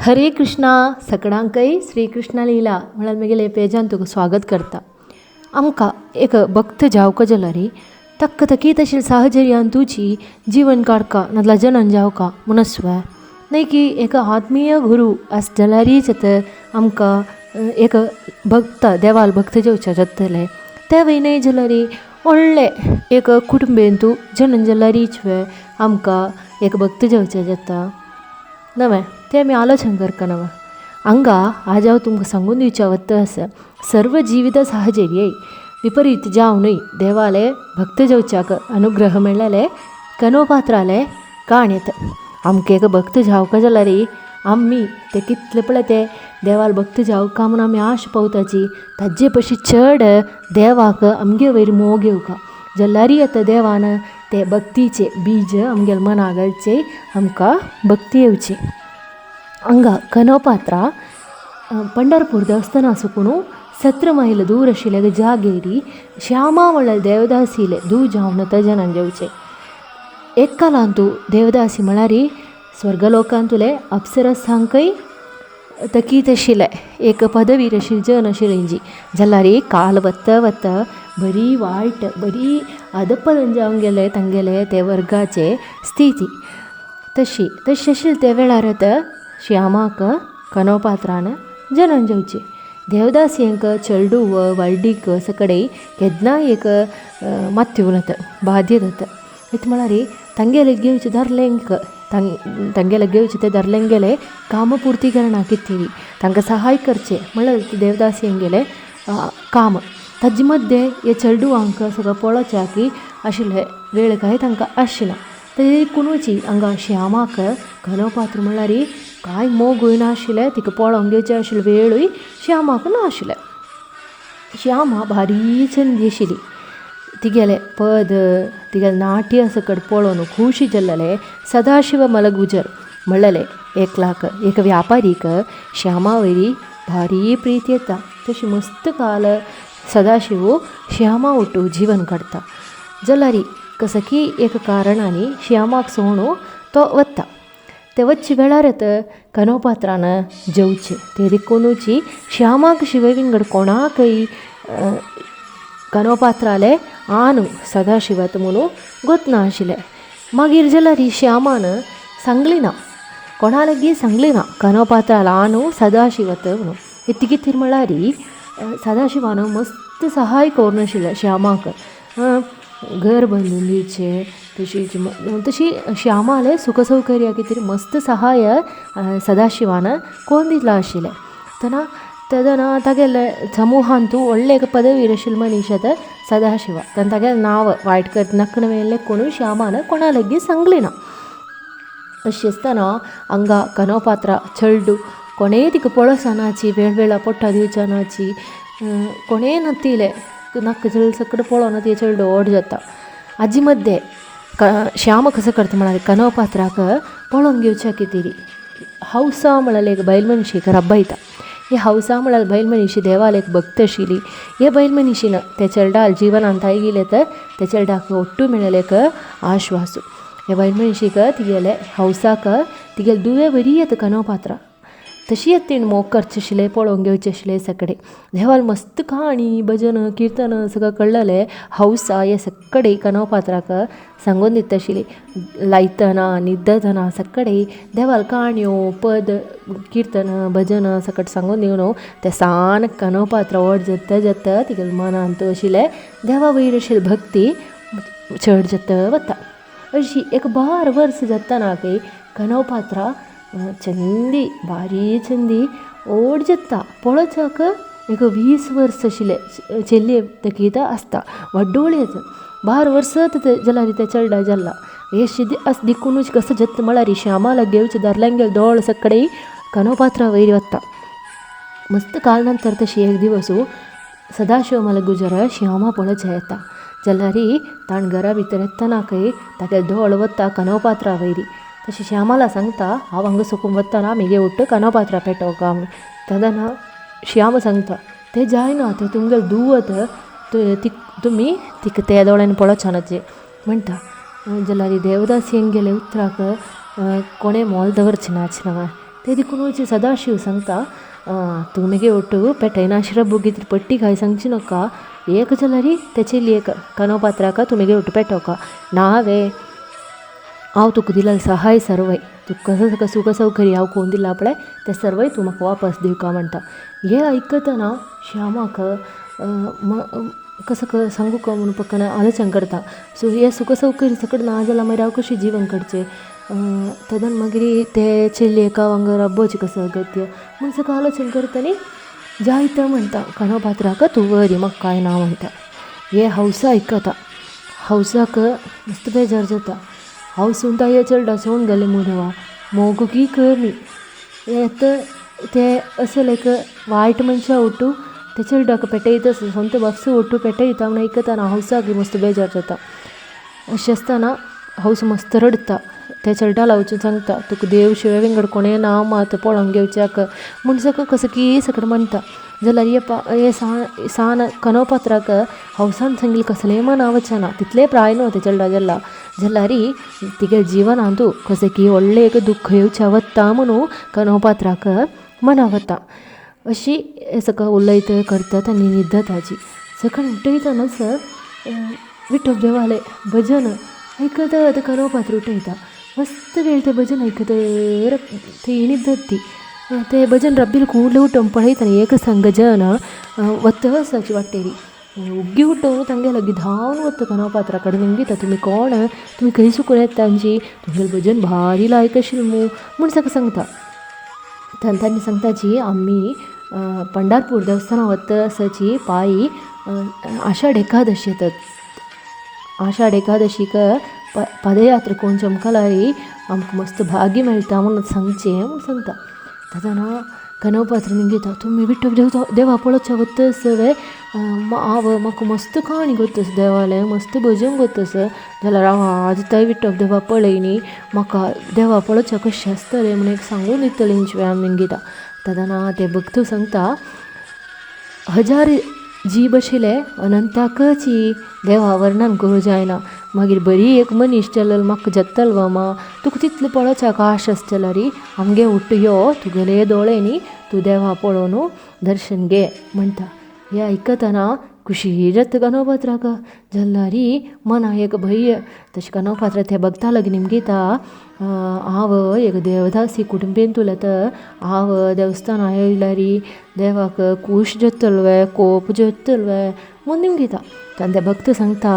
हरे कृष्णा सगळ्यांकय श्री कृष्णा लीला म्हळ्यार म्हगेले पेजान तुका स्वागत करता. आमकां एक भक्त जावका जाल्यार तक्क तकी तशें साहचर्यान तुजी जीवन काडका नाजाल्यार जनन जावका मनस्वा न्हय की एक आत्मीय गुरू आस जाल्यारच तर आमकां एक भक्त देवाल भक्त जावचें जातलें. त्या वय न्हय जाल्यार व्हडले एक कुटुंबेन तूं जनन जाल्यारच आमकां एक भक्त जावचें जाता नवे ते आमी आलोचन करता नवा. हांगा आज हांव तुमकां सांगून दिवच्या वता आसा सर्व जिवित साहचर्य विपरीत जावनूय देवाले भक्त जावच्याक अनुग्रह मेळ्ळेले कनोपात्राले काणयेत. आमकां एक भक्त जावका जाल्यार आमी ते कितले पळय ते देवाल भक्त जावका म्हूण आमी आश पावताची ताजे पशी चड देवाक आमगे वयर मोग येवका जाल्यार आतां देवान ते भक्तीचे बीज आमगेल्या मना घालचे आमकां भक्ती येवची. हांगा कनोपात्रा पंढरपूर देवस्थाना सुकून 17 मैल दूर आशिल्ले जागेरी श्यामा म्हळ्यार देवदासीले दू जावन जनन जावचे. एक कालान तूं देवदासी म्हळ्यार स्वर्गलोकांतले अप्सरसांकय तकीत आशिल्ले एक पदवीर आशिल्ली जन आशिल्ली जी जाल्यार काल वता वता बरी वायट बरी आदपदन जावन गेले तांगेले ते वर्गाचे स्थिती तशी आशिल्ली ते वेळार श्यामाक कनोपात्रान जनन जावचे. देवदासियंक चेडू व्हडीक सकडेन केन्ना एक मत्यो जाता बाध्य जाता इतलें म्हळ्यार तांगेले घेवचे दार्लेंक तांगेले घेवचे ते दार्लेंगेले कामपूर्तीकरणा कितें तांकां सहाय करचे म्हळ्यार देवदासियंगेले काम ताजे मध्य हे चेडूवांक सगळं पळोवच्याकी आशिल्ले वेळ कांय तांकां आशिना. ते कोणूची हांगा श्यामाक कनोपात्र म्हळ्यार कांय मोगूय नाशिल्लें तिका पळोवंक घेवचें आशिल्लें वेळूय श्यामाक नाशिल्लें. श्यामा भारी छंदी आशिल्ली तिगेले पद तिगेले नाट्य सकट पळोवन खुशी जाल्लेले सदाशिव मलगुजर म्हणलेले एकल्याक एक व्यापारीक श्यामा वयरी भारी प्रीती येता. तशी मस्त काल सदाशिव श्यामा ओटू जीवन काडटा जाल्यार कसकी एक कारणांनी श्यामाक सोडून तो वता. ते वच्चे वेळार कनोपात्रान जेवचे ते देखूनची श्यामाक शिवाय विंगड कोणाकय कनोपात्राले आनू सदाशिवात म्हणून गोतना आशिल्लें. मागीर जाल्यार श्यामान सांगली ना कोणा लेगीत सांगली ना कनोपात्राला आनू सदाशिवत म्हणून. इतली कितें म्हळ्यार सदाशिवान मस्त सहाय करून आशिल्लें श्यामाक घर बांदून दिवचे तशी श्यामाले सुखसौकर्या कितें मस्त सहाय सदाशिवान कोण दिला आशिल्लें. तेदना तागेले समूहान तूं व्हडले एक पदवीर आशिल्ले मनीस सदाशिवा तागेलें नांव वायट करता नक्क नवेले कोणूय श्यामान कोणा लेगीत सांगली ना. अशें आसतना हांगा कनोपात्रा चेडू कोणेय तिका पळोवनाची वेळवेळा पोट्टा दिवचनाची कोणेय नातिले नक्क चल सकट पळोवन ती चेडू ओड जाता. हाजे मध्य श्याम कसं करता म्हळ्यार कनोपात्राक पळोवन घेवच्या कितें हौसा म्हळ्यार एक बैल मनशेक रब्बायता. ही हौसा म्हळ्यार बैल मनीशी देवाल एक भक्त आशिल्ली. हे बैल मनीशीन ते चेडा जिवनांत गेले तर ते चेड्याक ओट्टू मेळ्ळेले एक आश्वासू. हे बैल मनीशीक तिगेले हौसाक तिगेले दुवे बरी येता कनोपात्रा तशी तीण मोग करचे आशिल्लें पळोवंक घेवचें आशिल्लें सगळें. देवाल मस्त काणी भजन कीर्तन सगळं कळलेलें हौसा हे सगळें कनोपात्राक सांगून दिता आशिल्ली. लायतना न्हिदतना सगळें देवाल काणयो पद कीर्तन भजन सकट सांगून दिवन ते सान कनोपात्र ओड जाता जाता तिगेले मनांत आशिल्लें देवा वयर आशिल्ली भक्ती चड जाता वता. अशी एक 12 वर्स जातना कनोपात्रा चंदी भारी चंदी ओड जाता पळोवच्याक एक 20 वर्स आशिल्ले चेल्ले तकीत आसता व्हडोळेच 12 वर्स जाल्यार ते चेडा जाल्ला. हे अस देखूनच कसं जत्त म्हळ्यार श्यामाला घेवचे दार्ल्यांगेले दोळ सगळें कनोपात्रा वयर वता. मस्त काल नंतर तशी एक दिवस सदाशिव मलगुजर श्यामा पळोवचें येता जाल्यार ताण घरा भितर येतनाकय तागे दोळ वता कनोपात्रा वयरी. तशी श्यामाला सांगता हांव हांगा सकून वतना म्हगे ओट्ट कनोपात्रा पेटोवका म्हूण. तेदना श्याम सांगता ते जायना ते तुमगेले धुवत तुमी तिका ते दोळ्यान पळोवचानाचे म्हणटा. जाल्यार देवदासियंगेले उतराक कोणें मोल दवरचें नाच नवा ते देखून वयचे सदाशिव सांगता तुमगे ओट्टू पेटयना श्रब गित्र पट्टी काय सांगची नका एक जाल्यार तेचे लियेक कनोपात्राका तुमगे ओट्टू पेटोवका नावे हांव तुका दिला सहाय सर्वय तुका कसं सुख सौकर्य हांव कोण दिला पळय ते सर्वय तूं म्हाका वापस दिवका म्हणटा. हे आयकतना श्यामाक कसं सांगू का म्हणून पक्कन आलोचन करता. सो हे सुख सौकर्य सकट ना जाल्यार मागीर हांव कशें जिवन काडचें. तेदन मागीर ते चेल्लेका वांगडा राबोवचें कसं अगत्य म्हूण सगळं आलोचन करतनी जायतं म्हणटा कनोपात्राका तूं वरी म्हाका कांय ना म्हणटा. हे हौसा आयकता हौसाक मस्त बेजार जाता. हांव सुद्दां हे चेडा सोडून गेलें मू देवा मोगो की कमी ते असं लायक वायट मनशां ओटू ते चेडवाक पेटयता स्ವಂತ बापसू ओटू पेटयता म्हूण आयकतना हौसाक मस्त बेजार जाता. अशें आसतना हौस मस्त रडता. त्या चेडा वचून सांगता तुका देव शिवाय विंगड कोणें ना मात पळोवंक घेवच्याक म्हूण सकल कसं की सकट म्हणटा. जाल्यार हे सान कनोपात्राक हौसान सांगिल्लें कसलेंय मना वचना तितलें प्राय न्हू ते चेडा जाल्यार तिगे जिवनांतू कशें की व्हडलें एक दुख्ख येवचें वता म्हणून कनोपात्राक मना वता. अशी सकाळ उलयत करतात आनी न्हिदता ताची. सकाळी उठयतानाच विठोब देवालें भजन आयकत ते कनोपात्र उठयता. मस्त वेळ ते भजन आयकत थंय न्हिदत ती. ते भजन रब्बील कूडलें उठोवन पळयतना एक संघ जन वत वचपाची वाटेरी उग्गी उठोवन तांगे लागीं धांवन वता कनोपात्रा कडेन निंगिता तुमी कोण तुमी खंय सुकून येता तांची तुमगेलें भजन भारी लायक आशिल्लें म्हूण ताका सांगता. तांणी सांगता जी आमी पंढरपूर देवस्थाना वता आसाची पायी आषाढ एकादशी येतात. आषाढ एकादशीक पदयात्रा कोण जमकल्यार आमकां मस्त भाग्य मेळटा म्हणून सांगचें म्हूण सांगता. ताना कनोपात्र निंगिता तुमी विठोब देवा पळोवच्या वतस वे हांव म्हाका मस्त काणी करतस देवालें मस्त भजन करतस जाल्यार हांव आज थंय विठोब देवा पळयनी म्हाका देवा पळोवच्या कशें आसतलें म्हूण एक सांगून दितलें हांव निंगिता. ताना ते भक्त सांगता 1000 जीब आशिल्ले अनंताकची देवा वर्णन करूं जायना. मागीर बरी एक मनीस जाल्यार म्हाका जत्तल मा तुका तितलें पळोवच्याक आश आसता जाल्यार आमगे उट्ट यो तुगेले दोळ्यांनी तूं देवा पळोवन दर्शन घे म्हणटा. हें आयकतना खुशी जाता कनोपात्राक. जाल्यार मना एक भय तशें कनोपात्र ते भक्ता लागीं निमगिता हांव एक देवदासी कुटुंबीन तुलें हांव देवस्थाना येयल्यार देवाक खूश जातलवे कोप जातलवे म्हूण निमगिता. तान्ने ते भक्त सांगता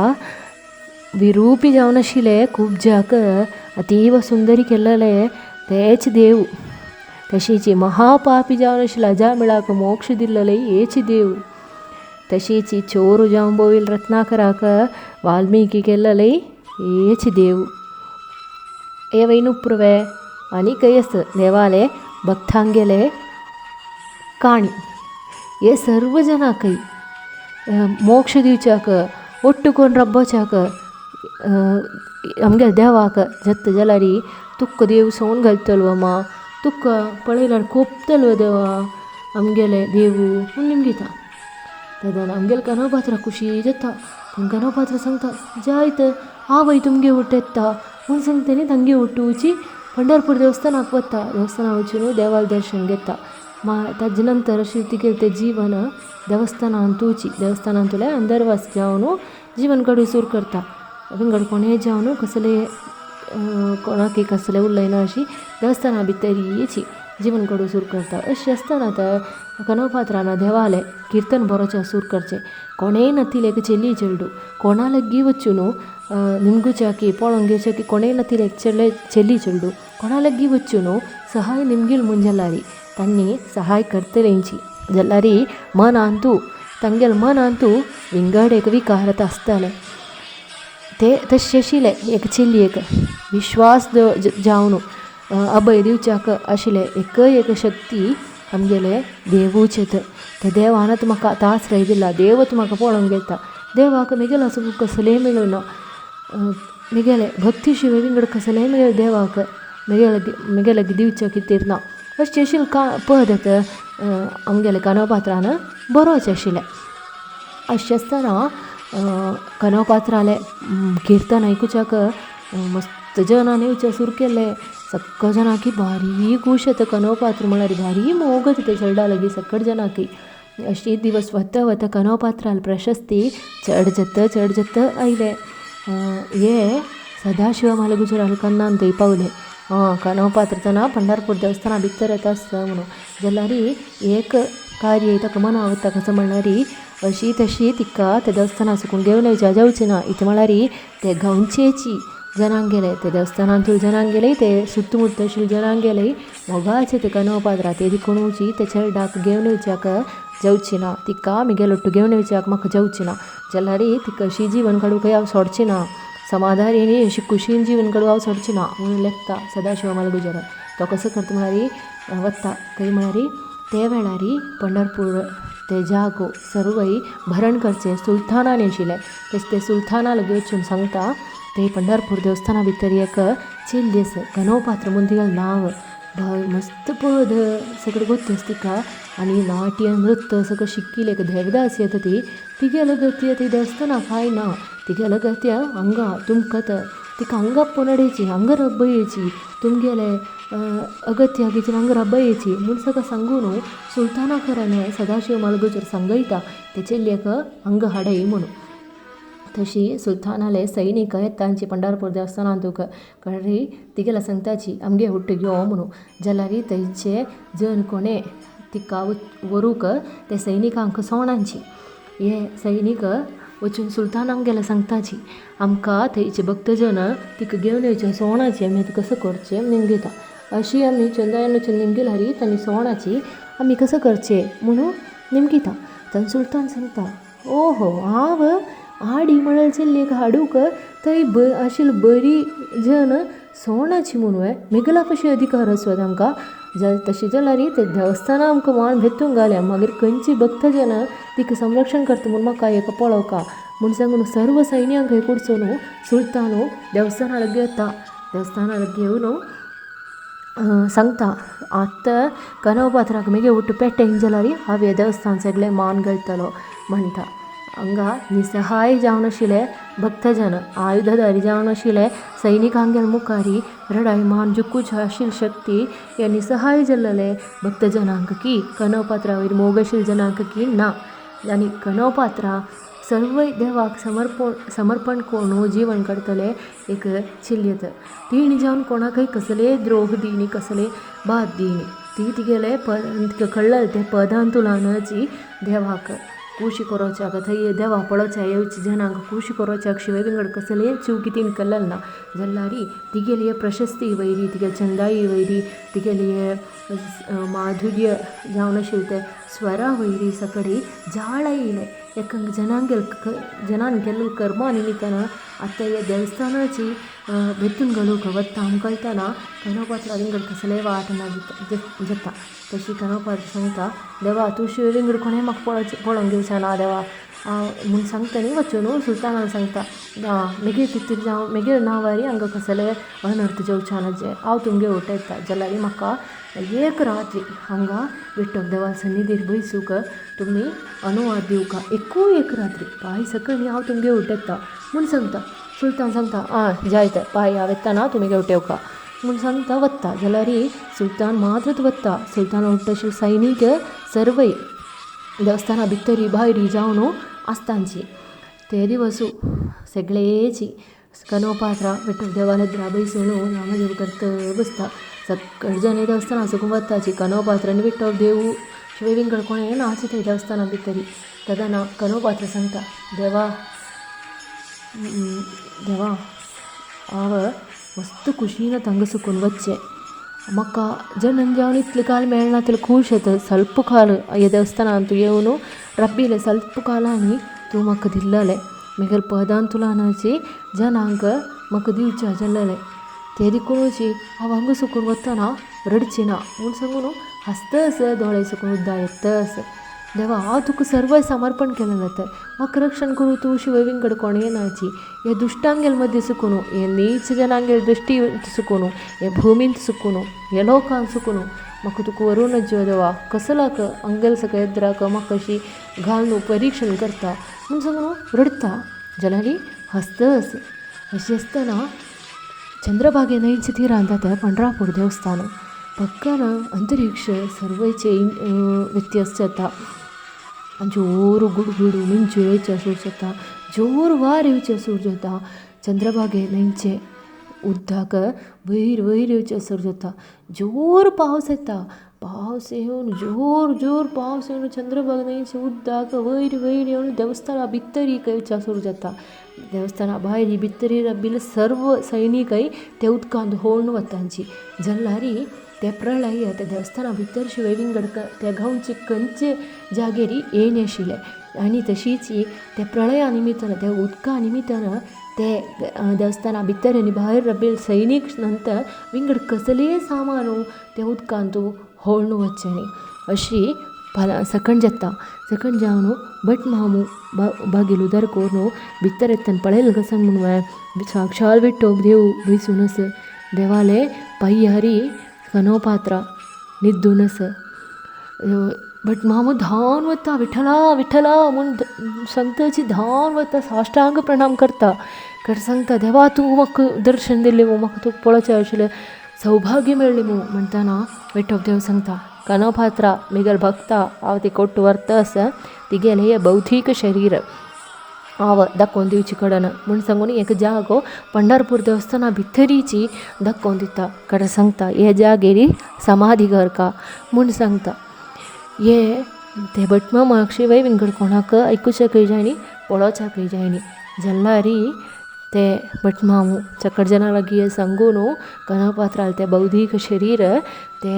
विरूपी जावन आशिल्ले खूब जाक अतीव सुंदरी केल्लेले तेच देव तशीच महापापी जावन आशिल्ले अजामिळाक मोक्ष दिल्लेले हेच देव तशीच चोर जावन बोवील रत्नाकराक वाल्मिकी केल्लेले हेच देव. हे वैनुपुरवे आनी खंय आसा देवाले भक्तांगेले काणी हे सर्व जनांकय मोक्ष दिवच्याक ಒಟ್ಟು ಕೊಂಡು ರಬ್ಬೋಚಾಕ आमगे देवाक जत्त जाल्यार तुक्क देव सवून घालतलो तुक्क पळयल्यार कोपतलो देवा आमगेले देवू म्हूण निमगिता. तेदन आमगेले कनोपात्रा खुशी जाता. कनोपात्रा सांगता जायत आवय तुमगे ओट येता म्हूण सांगता न्ही तांगे ओटूची पंढरपूर देवस्थानाक वता. देवस्थाना वचून देवाल दर्शन घेता. ताजे नंतर अशें तिगेलें तें जीवन देवस्थानांतुले अंदरवास जावन जीवन काडून सुरू करता. विंगड कोणें जावन कसले कोणाक कसलें उरलें अशी देवस्थाना भितर जीवन काडून सुरू करता. अशें आसतना कनोपात्रान देवालें किर्तन बरोवचें सुरू करचें. कोणेंय नातिले चेली चेडू कोणा लेगीत वचून निमगुच्याकी पळोवंक घेवच्याकी कोणेंय नातिले चेली चेडू कोणा लेगीत वचून सहाय निमगील म्हूण जाल्यार तांणी सहाय करतलेंची जाल्यार मनांतू तांगेले मनांतू विंगड एक विकारत आसताले. ते तशें आशिल्ले एक चेलयेक विश्वास जावन अभय दिवच्याक आशिल्ले एक शक्ती आमगेले देवूचेत. ते देवानच म्हाका आतां आश्रय दिला. देवच म्हाका पळोवंक घेता. देवाक मेगेलो असो कसलेंय मेळना. मेगेले भक्ती शिवाय विंगड कसलेंय मेळ्ळे देवाक मेगे लागीं दिवच्या खातीर ना. अशें आशिल्लें पद आमगेले कनोपात्रान बरोवचें आशिल्लें. अशें आसतना कनोपात्रालें किर्तन आयकुच्याक मस्त जनान येवचें सुरू केलें. सक्क जनाकी भारी खुश येतं कनवपात्र म्हळ्यार भारी मोगत ते चेडा लगी सक्कड जनाकी अशी दिवस वता वता कनवपात्राल प्रशस्ती चड जत्त आयले हे सदाशिव मालगुजराल कन्नान थंय पावले कनवपात्रतना पंढरपूर देवस्थाना भितर येता आसता म्हणून जाल्यार एक कार्य ताका मना वता कसं म्हणल्यार अशी तशी तिका त्या देवस्थाना सुकून घेवन येवच्या जावचें ना इथे म्हळ्यार ते गांवचेची जनांक गेले ते देवस्थानांतूय जनांक गेले ते सुತ್ತमुत्त आशिल्ले जनांक गेले मोगाचे ते कनवपात्रा ते कोणूची ते चेडाक घेवन येवच्याक जावची ना तिका मिगेलोट्टू घेवन येवच्याक म्हाका जावची ना जाल्यार तिका अशी जीवन काडूंक हांव सोडचें ना समाधानी अशी कुशीन जीवन काडूंक हांव सोडचें ना म्हणून लेखता सदाशिव मालगुजर तो कसो करता म्हळ्यार वता खंय म्हळ्यार ते वेळार पंढरपूर ते जागो सर्वय भरण करचे सुल्तानान आशिल्ले ते सुल्ताना लगे वचून सांगता ते पंढरपूर देवस्थाना भितर एक चेल्ली आसा कनवपात्र म्हूण तिगेलें नांव मस्त पद सगळें गोत्ती आसा तिका आनी नाट्य नृत्य सगळें शिकिल्लें एक देवदास येता ती तिगेलो गती ती देवस्थाना काय ना तिगेलो गती हांगा तुमकां तिका हांगा पोनडेची हांगा रब्बयेची तुमगेले अगत्य हांगेची हांगा रब्बयेची म्हूण सगळें सांगून सुल्ताना खऱ्यान सदाशिव मालगुजर सांगयता ते चेल्लेक हांगा हाडय म्हणून तशी सुल्तानाले सैनिक तांची पंढरपूर देवस्थानांत कळ्ळी तिगेला सांगताची आमगे हुट्ट घेव म्हणून जाल्यार थंयचे जन कोणे तिका व्हरूंक ते सैनिकांक सोणांची हे सैनीक वचून सुल्तानांक गेल्या सांगताची आमकां थंयचे भक्तजन तिका घेवन येवचें सोणाची आमी आतां कसं करचें निमगेता अशी आमी चंद्रायन वचून निमगेल्यार तांणी सोणाची आमी कसं करचें म्हणून निमगिता तांणी सुल्तान सांगता ओहो हांव हाडी म्हळ्यार चेल्लेक हाडूंक थंय आशिल्ली बरी जन सोणाची म्हणून मेगला कशी अधिकार आसता तांकां तशें जाल्यार ते देवस्थाना आमकां मान भेटूंक घाल्या मागीर खंयची भक्तजन तिका संरक्षण करता म्हूण म्हाका हेका पळोवका म्हूण सांगून सर्व सैन्यांक हे कडसून सुल्तान देवस्थाना लगे येता देवस्थाना लगे येवन सांगता आतां कनवपात्राक मेगे उठ पेटें जाल्यार हांव हे देवस्थान सगळें मान घालतलो म्हणटा हांगा निसहाय जावन आशिल्ले भक्तजन आयुधधारी जावन आशिल्ले सैनिकांगेर मुखारी रडायमान जुकूच आशिल्ली शक्ती हे निसहाय जाल्लेले भक्तजनांक की कनवपात्रा वयर मोग आशिल्ल्या जनांक की ना आनी कनवपात्रा सर्व देवाक समर्पण करून जीवन काडतले एक चिल्यत ती जावन कोणाकय कसले द्रोह दिनी कसले बाद दिनी ती तिगेले तिका कळ्ळलें ते पदां तुलानाची देवाक खुशी करोवच्याक थंय देवा पळोवच्या येवच्या जनांक खुशी करोवच्याक शिवाय विंगड कसलें चूक तिणें केल्लें ना जाल्यार तिगेली प्रशस्ती वयरी तिगे चंदाई वयरी तिगेली माधुर्य जावन आशिल्लें ते स्वरा वयरी सकडी झाड आयिल्लें एकांक जनान केल्लो कर्मा निमित्तान आतां हे देवस्थानाची भेटून घालूंक वता आमकां कळटना कनवपात्रा विंगड कसलेंय वाट ना जाता तशी कनवपात्र सांगता देवा तूं शिवाय विंगड कोणें म्हाका पळोवंक घेवचें ना देवा म्हूण सांगता न्ही वचून सुल्तानाक सांगता मेगे भितर जावं मेगे नांवारी हांगा कसलें अनर्थ जावचें ना जे हांव तुमगे ओट येता जाल्यार म्हाका एक रात्री हांगा विठ्ठल देवा सन्निधीर बसूंक तुमी अनुवाद दिवका एक रात्री पांय सकयल हांव तुमगे ओट येता म्हूण सांगता सुल्तान सांगता जायत पांय हांव येता ना तुमी घेवट येवका म्हूण सांगता वत्ता जाल्यार सुल्तान मात्रच वत्ता सुल्तान ओट्ट आशिल्ले सैनीक सर्वय देवस्थाना भितरी भायरी जावन आसतांची ते दिवसू सगळेची कनवपात्रा विठ्ठल देवाला बसून नामदेव करत बसता सकळ जन देवस्थाना सुकून वताची कनवपात्र आनी विठ्ठल देव शिवाय विंगड कोणें नाच थंय देवस्थाना भितरी तदना कनवपात्र सांगता देवा हांव मस्त खुशीन हांगा सुकून वच्चें म्हाका जन्म जावन इतले काल मेळना तले खूश येता ಸ್ವಲ್ಪ काल हे देवस्थानांत तूं येवन रब्बिलें ಸ್ವಲ್ಪ कालांनी तूं म्हाका दिल्लें मेगेर पदां तुलानाची जनांक म्हाका दिवचें जाल्लें ते देखूनची हांव हांगा सुकून वतना रडचें ना म्हूण सांगून हसतस दोळे सुकून उद्दा येतस देवा हांव तुका सर्व समर्पण केलें जाता म्हाका रक्षण करूं तूं शिवाय विंगड कोणें नाची हे दुश्टांगेल मध्य सुकून हे नीच जनांगेल दृश्टी सुकून हे भूमींत सुकून हे लोकांत सुकून म्हाका तुका व्हरून जो देवा कसलाक अंगेल सकयल येद्राक म्हाका अशी घालून परीक्षण करता म्हूण सांगून रडता जाल्यार हसतस अशी आसतना चंद्रभागे न्हंयचे तीरान जाता पंढरापूर देवस्थान. पक्कन अंतरिक्ष सर्वचे ವ್ಯತ್ಯಾಸ जाता. ಜೋರು ಗುಡುಗುಡು ಮಿಂಚು ಏಚ ಸುರು जाता. ಜೋರು वार येवचे सुरू जाता. चंद्रभागे न्हंयचे उदक वयर वयर येवचे सुरू जाता. जोर पावस येता. पावस येवन जोर पावस येवन चंद्रभागे न्हंयचे उदक वयर वयर येवन देवस्थाना भितर येवचे सुरू जाता. देवस्थाना भायर भितर रब्बिल सर्व सैनिकय ते उदकांत होळून वतांची. जाल्यार ते प्रळय ते देवस्थाना भितर शिवाय विंगड ते गांवचे खंयचे जागेर येयन आशिल्ले. आनी तशीच ते प्रळया निमित्तान ते उदका निमित्तान ते देवस्थाना भितर आनी भायर रब्बिल सैनीक नंतर विंगड कसलेय सामान ते उदकांत होळून वच्चे न्ही अशी सकण जाता. सकण जावन भट मामू बागेल उदार कोरून भितर येतान पळयलें कसन म्हणून साक्षात विठ्ठो देव बसूनस देवाले पय्यारी कनोपात्रा निद्दूनस. भट मामू धांवन वता विठ्ठला विठ्ठला म्हूण सांगताची धांवन वता साश्टांग प्रणाम करता. सांगता देवा तूं म्हाका दर्शन दिलें मू म्हाका तुका पळोवचें आशिल्लें सौभाग्य मेळ्ळें मू म्हणटाना विठ्ठो देव सांगता कनोपात्रा मिगल भक्ता हांव ती कोट्ट वर्तस तिगेलें हें भौतीक शरीर हांव दाखोवन दिवची कडना म्हूण सांगून एक जागो पंढरपूर देवस्थाना भितरीची दाखोवन दिता. कडेन सांगता हे जागेर समाधी करका म्हूण सांगता. हे ते भटमामाक शिवाय विंगड कोणाक आयकुचेंकय जाय न्ही पळोवचेंकय जाय न्ही. जाल्यार ते भटमामू चकड जाणां लागीं हें सांगून कनोपात्राल ते भौतीक शरीर ते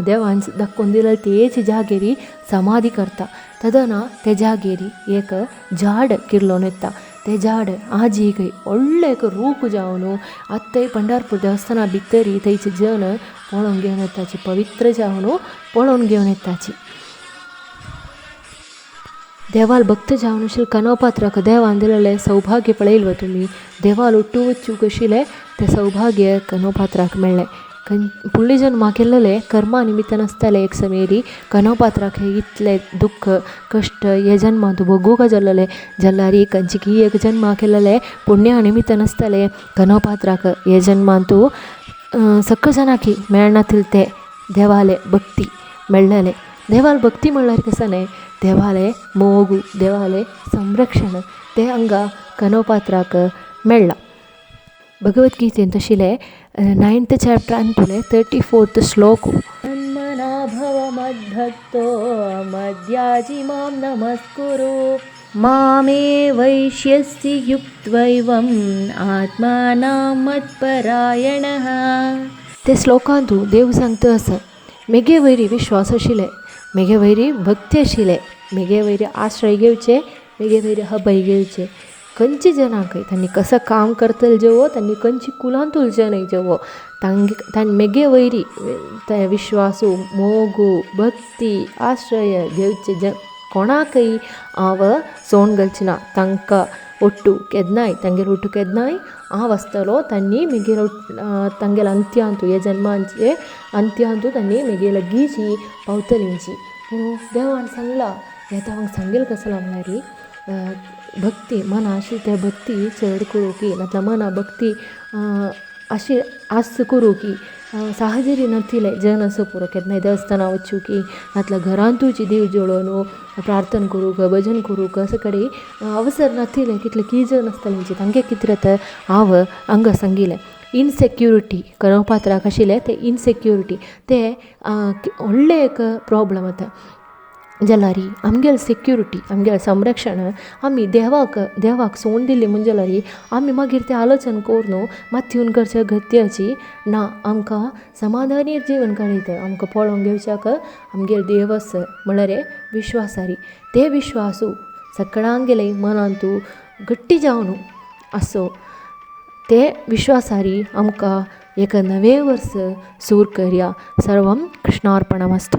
देवान दाखोवन दिलें तेच जागेर समाधी करता. तदना ते जागेर एक झाड किर्लोन येता. ते झाड आजीक व्हडलें एक रूख जावन आत्ताय पंढरपूर देवस्थाना भितर थंयचे जन पळोवन घेवन येताची पवित्र जावन पळोवन घेवन येताची. देवाल भक्त जावन आशिल्ले कनोपात्राक देवान दिलेलें सौभाग्य पळयलें तुमी. देवाल उट्टू वचूंक आशिल्लें तें सौभाग्य कनोपात्राक मेळ्ळें. फुडले जन्मा केल्लेले कर्मा निमित्तान आसताले एक समेरी कनोपात्राक हे इतले दुख्ख कश्ट हे जन्मांत भोगूंक जाल्लेले. जाल्यार खंयची एक जन्मा केल्लेले पुण्या निमित्तान आसताले कनोपात्राक हे जन्मांत सकल जाणांक मेळनातले ते देवाले भक्ती मेळ्ळेले. देवाल भक्ती म्हणल्यार कशें न्ही देवाले मोग देवाले संरक्षण ते हांगा कनोपात्राक मेळ्ळा. भगवद्गीतेंत आशिल्ले 9th चॅप्टरान तुले 34th श्लोक मन्मना भव मद्भक्तो मद्याजी मां नमस्कुरु मामे वैश्यस्य युक्त्वैवम् आत्मानां मत्परायणः. ते श्लोकांत देव सांगता आसा मेगे वयरी विश्वास आशिल्ले मेगे वयरी भक्ती आशिल्ले मेगे वयरी आश्रय घेवचे मेगे वयरी अभय घेवचे. खंयची जनांक तांणी कसं काम करतले जेवो तांणी खंयची कुलां तुलचे न्हय जेवो तांणी मेगे वयरी ते विश्वासू मोगू भक्ती आश्रय घेवचे कोणाकय हांव सोण घालचें ना. तांकां ಒಟ್ಟು ಕೆದ್ನಾಯ್ ತಂಗೆರ ಒಟ್ಟು ಕೆದ್ನಾಯ್ ಆ ವಸ್ತलो ತನ್ನಿ ಮಿಗೆಲ ತಂಗೆಲ ಅಂತ್ಯ ಅಂತು ये जन्मांचे अंत्य अंतू त्यांनी मेगेला गीची पावतलींची म्हणून देवान सांगला येता हांव सांगेल कसला म्हळ्यार भक्ती मना अशी त्या भक्ती चड करूं की नातल्या मना भक्ती अशी आस्त करूं की साहजरी नथिले जन असं पुरो केन्नाय देवस्थाना वचूं की नातल्या घरांतूची देव जोडोन प्रार्थना करूंक भजन करूंक असं कडेन अवसर नथिले कितले की जन आसतालींचे तांगे कितें तर हांव हांगा सांगिल्लें इनसेक्युरिटी करोपात्राक आशिल्लें तें इनसेक्युरिटी तें व्हडलें एक प्रॉब्लम जाता. जाल्यार आमगेल सेक्युरिटी आमगेल संरक्षण आमी देवाक सोडून दिली म्हणजे जाल्यार आमी मागीर तें आलोचन करून मातयेवन करचें गरजेची ना. आमकां समाधानी जीवन काडयता आमकां पळोवंक घेवच्याक आमगेर देव आसा म्हळ्यार विश्वासारी ते विश्वासू सगळ्यांक गेले मनांत गट्टी जावन आसो ते विश्वासारी आमकां एक नवे वर्स सूर करया. सर्वं कृष्णार्पणमस्तु.